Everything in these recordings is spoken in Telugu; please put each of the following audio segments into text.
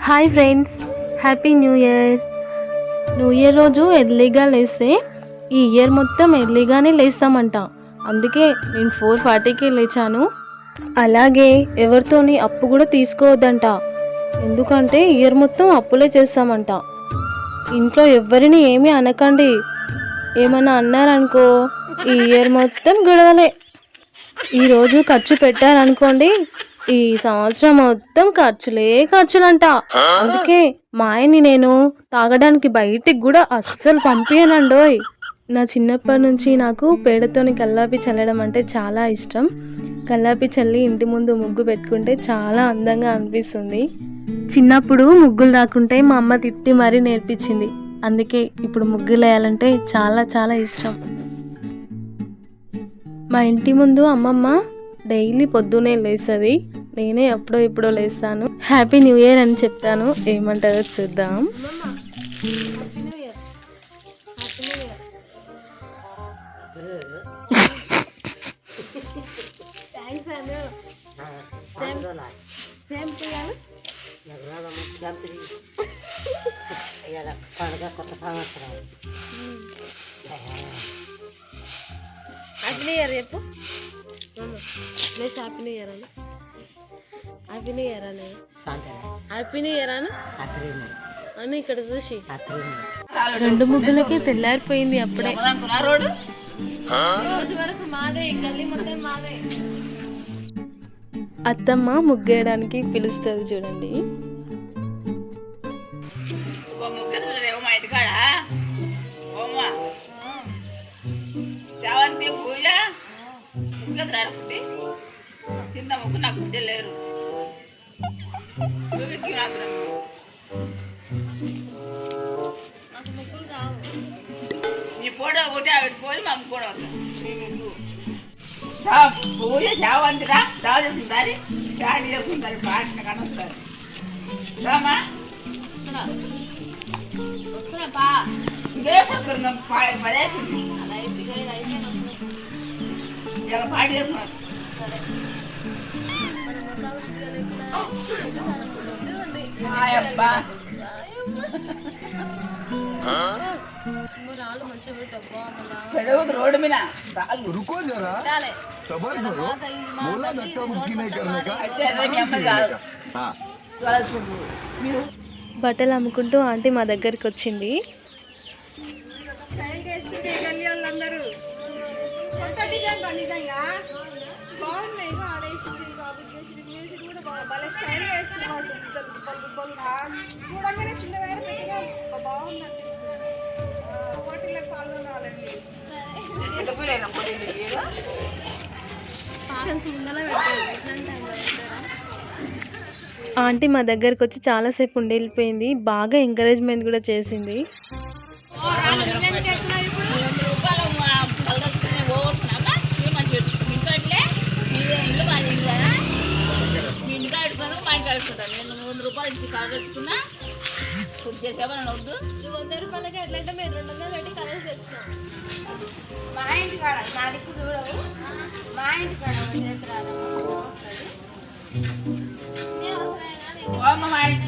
Hi friends, happy new year. New year రోజు ఎర్లీగా లేస్తే ఈ ఇయర్ మొత్తం ఎర్లీగానే లేస్తామంట. అందుకే నేను 4:40కి లేచాను. అలాగే ఎవరితోని అప్పు కూడా తీసుకోవద్దంట, ఎందుకంటే ఇయర్ మొత్తం అప్పులే చేస్తామంట. ఇంట్లో ఎవరిని ఏమీ అనకండి, ఏమన్నా అన్నారనుకో ఈ ఇయర్ మొత్తం గొడవలే. ఈరోజు ఖర్చు పెట్టారనుకోండి, ఈ సంవత్సరం మొత్తం ఖర్చులంట. అందుకే మా ఆయన్ని నేను తాగడానికి బయటికి కూడా అస్సలు పంపియనండోయ్. నా చిన్నప్పటి నుంచి నాకు పేడతోని కల్లాపి చల్లడం అంటే చాలా ఇష్టం. కల్లాపి చల్లి ఇంటి ముందు ముగ్గు పెట్టుకుంటే చాలా అందంగా అనిపిస్తుంది. చిన్నప్పుడు ముగ్గులు రాకుంటే మా అమ్మ తిట్టి మరీ నేర్పించింది. అందుకే ఇప్పుడు ముగ్గులు వేయాలంటే చాలా చాలా ఇష్టం. మా ఇంటి ముందు అమ్మమ్మ డైలీ పొద్దునే లేస్తుంది, నేనే అప్పుడో ఇప్పుడో లేస్తాను. హ్యాపీ న్యూ ఇయర్ అని చెప్తాను, ఏమంటారో చూద్దాం. హ్యాపీ న్యూ ఇయర్ చెప్పు. హ్యాపీ న్యూ ఇయర్ అని, హ్యాపీ న్యూ ఇయర్ అని, హ్యాపీ న్యూ ఇయర్ అని ఇక్కడ చూసి 2 ముగ్గులకి తెల్లారిపోయింది అప్పుడే. అత్తమ్మ ముగ్గేయడానికి పిలుస్తుంది చూడండి. పూజ చిన్న ముగ్గు నాకు బిడ్డ లేరు. మీ ఫోటో ఒకటి పెట్టుకోవాలి, మా అమ్మ కూడా వస్తాం. మీ ముగ్గు పూజ చావంతిరా, చావ చేసుకుంటారు, స్టార్ట్ చేసుకుంటారు, పాటిన కనొస్తారు. రామా వస్తున్నా పా, ఇంకేప్పుడు పదేస్తుంది ఇలా పాటి చేసుకున్నారు. रोड में ना रुको जरा, सबर करो, बोला धक्का मुक्की नहीं करने का। బట్టలు అమ్ముకుంటూ ఆంటీ మా దగ్గరికి వచ్చింది. ఆంటీ మా దగ్గరకు వచ్చి చాలాసేపు ఉండి వెళ్ళిపోయింది. బాగా ఎంకరేజ్మెంట్ కూడా చేసింది. నేను 100 రూపాయలు ఇచ్చి కలర్ తెచ్చుకున్నా, చేసేవాళ్ళని వద్దు. 100 రూపాయలకి ఎట్లంటే మేము 200 పెట్టి కలర్ తెచ్చినాం. మా ఇంటి కాడ నా దిక్కు చూడవు, మా ఇంటి కాడ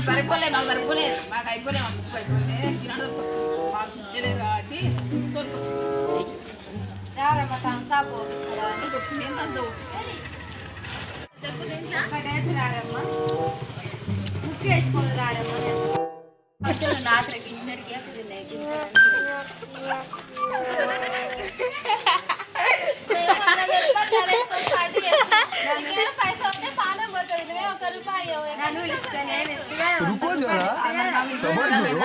సరిపోలే, మాకు సరిపోలేదు, మాకు అయిపోలే, మా బుక్ అయిపోలేదు, మాకు తిట్టలేదు కాబట్టి रुको जरा, सबर करो,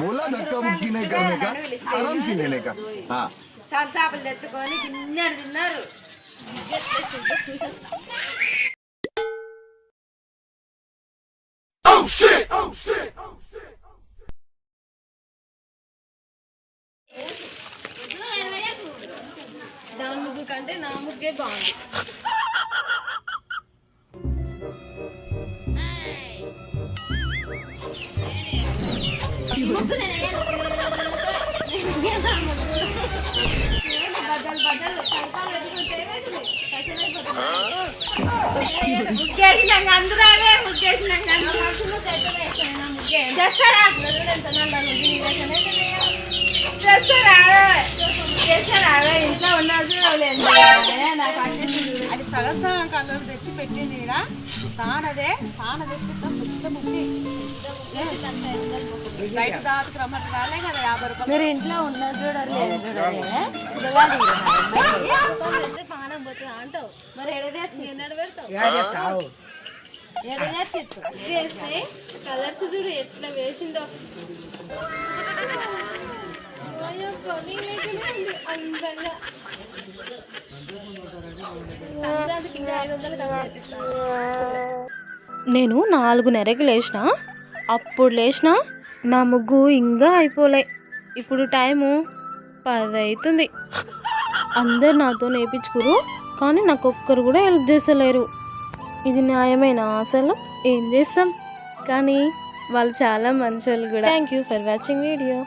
बोला धक्का मुक्की नहीं करने का, आराम से लेने का. हाँ oh shit, oh shit, oh shit. దాని ముగ్గు కంటే నా ముగ్గే బాగుంది. ముగ్గేసినాక అందరూ ముగ్గేసినాక చేస్తారా చేస్తారా ఇంట్లో ఉన్నది నాకు అది సగం సగం కలర్ తెచ్చి పెట్టింది ఈడ సానదే మొత్తం ఉంది లైట్ దానికి రమ్మని రాలే కదా 50 రూపాయలు మీరు ఇంట్లో ఉన్నది చూడలేదు పానం పోతుందా అంటావు మరి ఎన్నడు పెడతావు చేస్తే కలర్స్ చూడు ఎట్లా వేసిందో అందంగా సంక్రాంతికి ఇంకా 500 నేను 4:30కి లేచిన అప్పుడు లేచిన నా ముగ్గు ఇంకా అయిపోలే ఇప్పుడు టైము 10 అవుతుంది అందరు నాతో నేర్పించుకురు కానీ నాకు ఒక్కరు కూడా హెల్ప్ చేసలేరు ఇది న్యాయమేనా అసలు ఏం చేస్తాం కానీ వాళ్ళు చాలా మంచి వాళ్ళు కూడా thank you for watching video